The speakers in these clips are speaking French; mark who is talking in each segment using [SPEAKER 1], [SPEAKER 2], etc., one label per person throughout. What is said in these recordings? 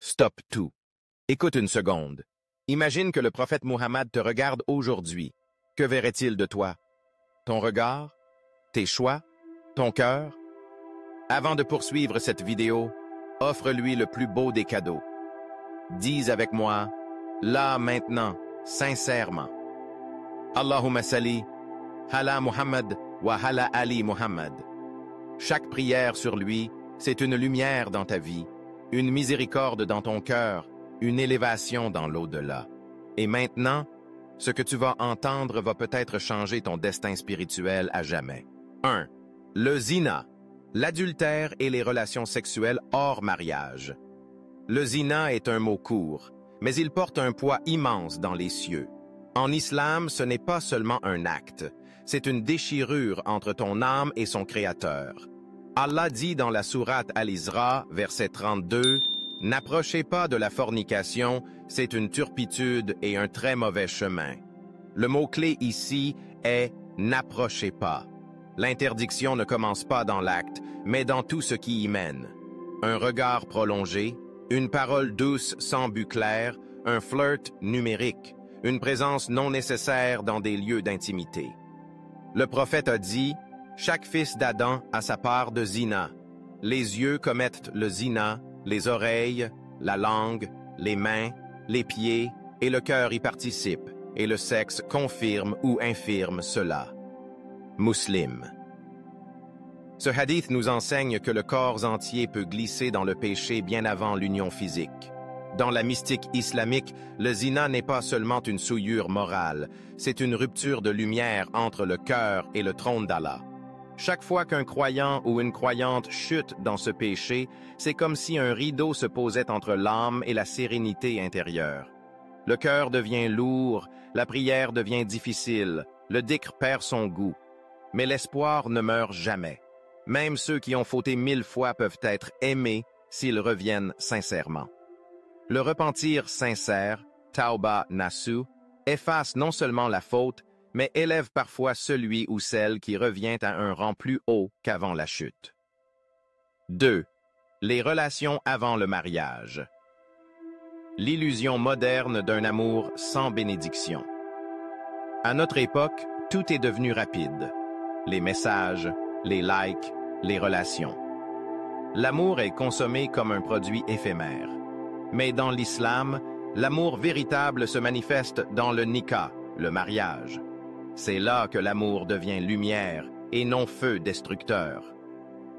[SPEAKER 1] Stop tout. Écoute une seconde. Imagine que le prophète Muhammad te regarde aujourd'hui. Que verrait-il de toi? Ton regard? Tes choix? Ton cœur? Avant de poursuivre cette vidéo, offre-lui le plus beau des cadeaux. Dis avec moi, là maintenant, sincèrement. Allahumma salli, hala Muhammad wa hala Ali Muhammad. Chaque prière sur lui, c'est une lumière dans ta vie, une miséricorde dans ton cœur, une élévation dans l'au-delà. Et maintenant, ce que tu vas entendre va peut-être changer ton destin spirituel à jamais. 1. Le zina, l'adultère et les relations sexuelles hors mariage. Le zina est un mot court, mais il porte un poids immense dans les cieux. En islam, ce n'est pas seulement un acte, c'est une déchirure entre ton âme et son Créateur. Allah dit dans la sourate Al-Isra, verset 32, « N'approchez pas de la fornication, c'est une turpitude et un très mauvais chemin. » Le mot-clé ici est « n'approchez pas ». L'interdiction ne commence pas dans l'acte, mais dans tout ce qui y mène. Un regard prolongé, une parole douce sans but clair, un flirt numérique, une présence non nécessaire dans des lieux d'intimité. Le prophète a dit, « Chaque fils d'Adam a sa part de zina. Les yeux commettent le zina, les oreilles, la langue, les mains, les pieds et le cœur y participent, et le sexe confirme ou infirme cela. » Muslim. Ce hadith nous enseigne que le corps entier peut glisser dans le péché bien avant l'union physique. Dans la mystique islamique, le zina n'est pas seulement une souillure morale, c'est une rupture de lumière entre le cœur et le trône d'Allah. Chaque fois qu'un croyant ou une croyante chute dans ce péché, c'est comme si un rideau se posait entre l'âme et la sérénité intérieure. Le cœur devient lourd, la prière devient difficile, le dhikr perd son goût. Mais l'espoir ne meurt jamais. Même ceux qui ont fauté 1000 fois peuvent être aimés s'ils reviennent sincèrement. Le repentir sincère, tauba nasu, efface non seulement la faute, mais élève parfois celui ou celle qui revient à un rang plus haut qu'avant la chute. 2. Les relations avant le mariage. L'illusion moderne d'un amour sans bénédiction. À notre époque, tout est devenu rapide. Les messages, les likes, les relations. L'amour est consommé comme un produit éphémère. Mais dans l'islam, l'amour véritable se manifeste dans le nikah, le mariage. C'est là que l'amour devient lumière et non feu destructeur.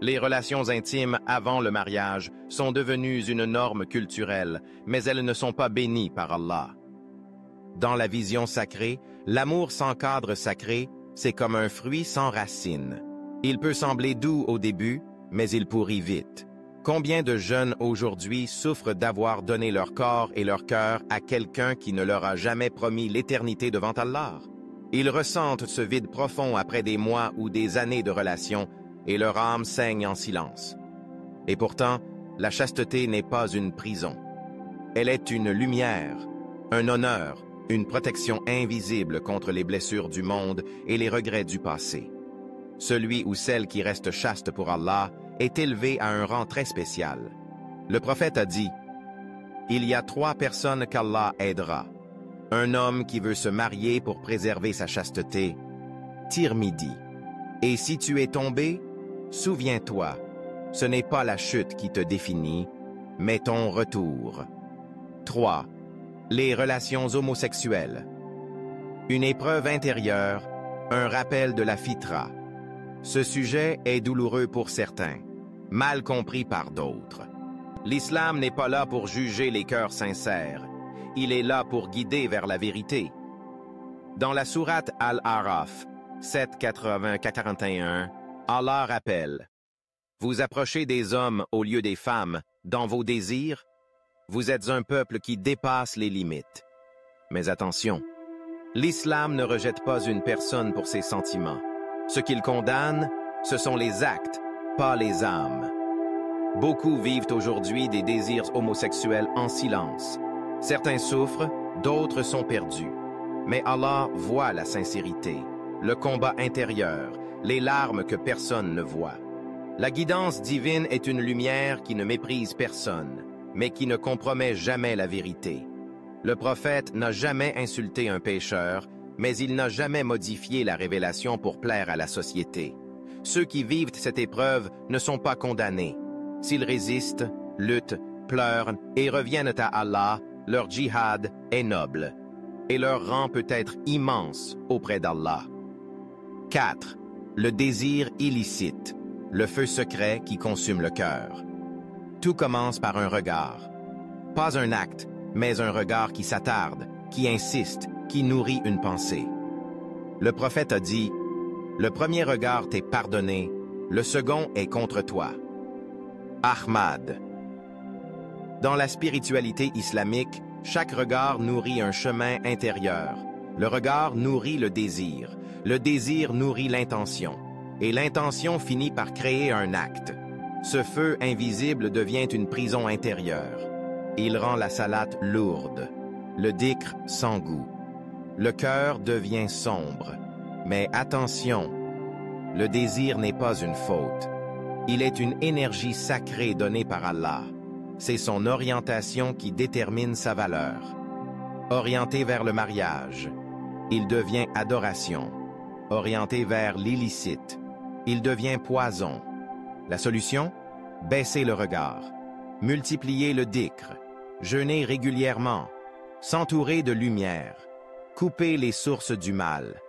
[SPEAKER 1] Les relations intimes avant le mariage sont devenues une norme culturelle, mais elles ne sont pas bénies par Allah. Dans la vision sacrée, l'amour sans cadre sacré, c'est comme un fruit sans racines. Il peut sembler doux au début, mais il pourrit vite. Combien de jeunes aujourd'hui souffrent d'avoir donné leur corps et leur cœur à quelqu'un qui ne leur a jamais promis l'éternité devant Allah? Ils ressentent ce vide profond après des mois ou des années de relation et leur âme saigne en silence. Et pourtant, la chasteté n'est pas une prison. Elle est une lumière, un honneur, une protection invisible contre les blessures du monde et les regrets du passé. Celui ou celle qui reste chaste pour Allah est élevé à un rang très spécial. Le prophète a dit, « Il y a 3 personnes qu'Allah aidera. Un homme qui veut se marier pour préserver sa chasteté. Tirmidhi. Et si tu es tombé, souviens-toi, ce n'est pas la chute qui te définit, mais ton retour. » 3. Les relations homosexuelles. Une épreuve intérieure, un rappel de la fitra. Ce sujet est douloureux pour certains, mal compris par d'autres. L'islam n'est pas là pour juger les cœurs sincères. Il est là pour guider vers la vérité. Dans la sourate Al-Araf, 7:41, Allah rappelle, « Vous approchez des hommes au lieu des femmes, dans vos désirs, vous êtes un peuple qui dépasse les limites. » Mais attention, l'islam ne rejette pas une personne pour ses sentiments. Ce qu'il condamne, ce sont les actes, pas les âmes. Beaucoup vivent aujourd'hui des désirs homosexuels en silence. Certains souffrent, d'autres sont perdus. Mais Allah voit la sincérité, le combat intérieur, les larmes que personne ne voit. La guidance divine est une lumière qui ne méprise personne, mais qui ne compromet jamais la vérité. Le prophète n'a jamais insulté un pécheur, mais il n'a jamais modifié la révélation pour plaire à la société. Ceux qui vivent cette épreuve ne sont pas condamnés. S'ils résistent, luttent, pleurent et reviennent à Allah, leur djihad est noble, et leur rang peut être immense auprès d'Allah. 4. Le désir illicite, le feu secret qui consume le cœur. Tout commence par un regard. Pas un acte, mais un regard qui s'attarde, qui insiste, qui nourrit une pensée. Le prophète a dit, « Le premier regard t'est pardonné, le second est contre toi. » Ahmad. Dans la spiritualité islamique, chaque regard nourrit un chemin intérieur. Le regard nourrit le désir nourrit l'intention, et l'intention finit par créer un acte. Ce feu invisible devient une prison intérieure. Il rend la salate lourde, le dhikr sans goût. Le cœur devient sombre. Mais attention, le désir n'est pas une faute. Il est une énergie sacrée donnée par Allah. C'est son orientation qui détermine sa valeur. Orienté vers le mariage, il devient adoration. Orienté vers l'illicite, il devient poison. La solution? Baisser le regard, multiplier le dhikr, jeûner régulièrement, s'entourer de lumière, couper les sources du mal.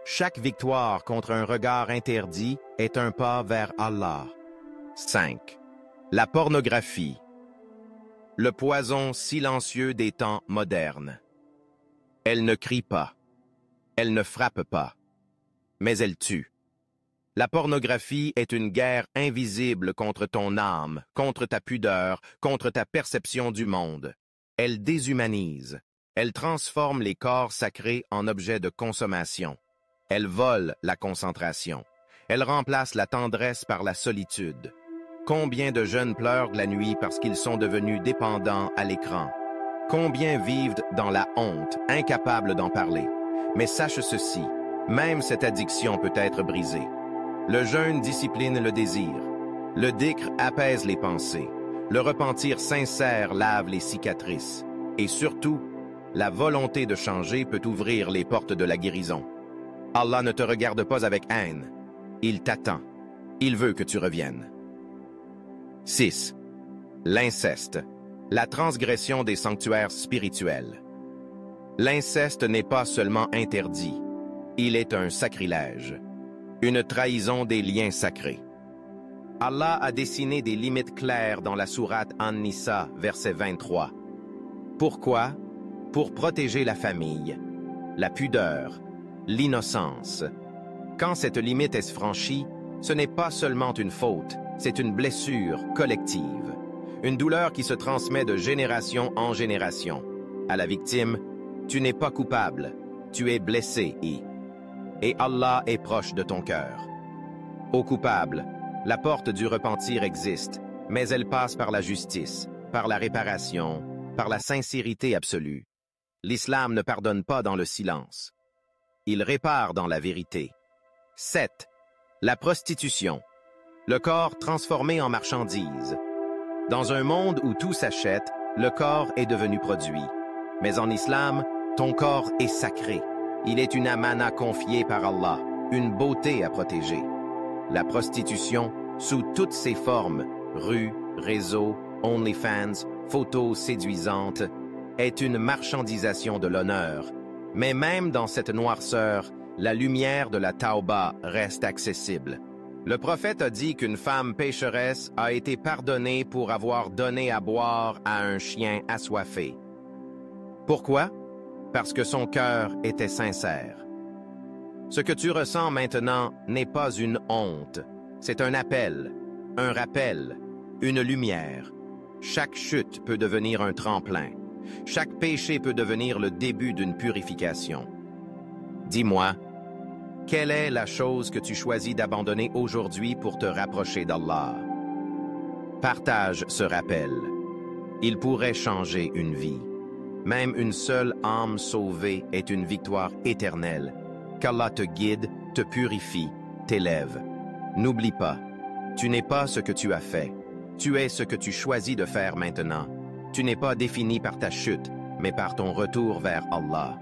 [SPEAKER 1] Chaque victoire contre un regard interdit est un pas vers Allah. 5. La pornographie. Le poison silencieux des temps modernes. Elle ne crie pas. Elle ne frappe pas. Mais elle tue. La pornographie est une guerre invisible contre ton âme, contre ta pudeur, contre ta perception du monde. Elle déshumanise. Elle transforme les corps sacrés en objets de consommation. Elle vole la concentration. Elle remplace la tendresse par la solitude. Combien de jeunes pleurent la nuit parce qu'ils sont devenus dépendants à l'écran? Combien vivent dans la honte, incapables d'en parler? Mais sache ceci, même cette addiction peut être brisée. Le jeûne discipline le désir. Le dhikr apaise les pensées. Le repentir sincère lave les cicatrices. Et surtout, la volonté de changer peut ouvrir les portes de la guérison. Allah ne te regarde pas avec haine. Il t'attend. Il veut que tu reviennes. 6. L'inceste. La transgression des sanctuaires spirituels. L'inceste n'est pas seulement interdit. Il est un sacrilège. Une trahison des liens sacrés. Allah a dessiné des limites claires dans la sourate An-Nisa, verset 23. Pourquoi? Pour protéger la famille, la pudeur, l'innocence. Quand cette limite est franchie, ce n'est pas seulement une faute, c'est une blessure collective. Une douleur qui se transmet de génération en génération. À la victime, tu n'es pas coupable, tu es blessé et Allah est proche de ton cœur. Au coupable, la porte du repentir existe, mais elle passe par la justice, par la réparation, par la sincérité absolue. L'islam ne pardonne pas dans le silence. Il répare dans la vérité. 7. La prostitution. Le corps transformé en marchandise. Dans un monde où tout s'achète, le corps est devenu produit. Mais en islam, ton corps est sacré. Il est une amana confiée par Allah, une beauté à protéger. La prostitution, sous toutes ses formes, rues, réseaux, OnlyFans, photos séduisantes, est une marchandisation de l'honneur. Mais même dans cette noirceur, la lumière de la Tauba reste accessible. Le prophète a dit qu'une femme pécheresse a été pardonnée pour avoir donné à boire à un chien assoiffé. Pourquoi? Parce que son cœur était sincère. Ce que tu ressens maintenant n'est pas une honte, c'est un appel, un rappel, une lumière. Chaque chute peut devenir un tremplin. Chaque péché peut devenir le début d'une purification. Dis-moi, quelle est la chose que tu choisis d'abandonner aujourd'hui pour te rapprocher d'Allah? Partage ce rappel. Il pourrait changer une vie. Même une seule âme sauvée est une victoire éternelle. Qu'Allah te guide, te purifie, t'élève. N'oublie pas, tu n'es pas ce que tu as fait. Tu es ce que tu choisis de faire maintenant. Tu n'es pas défini par ta chute, mais par ton retour vers Allah.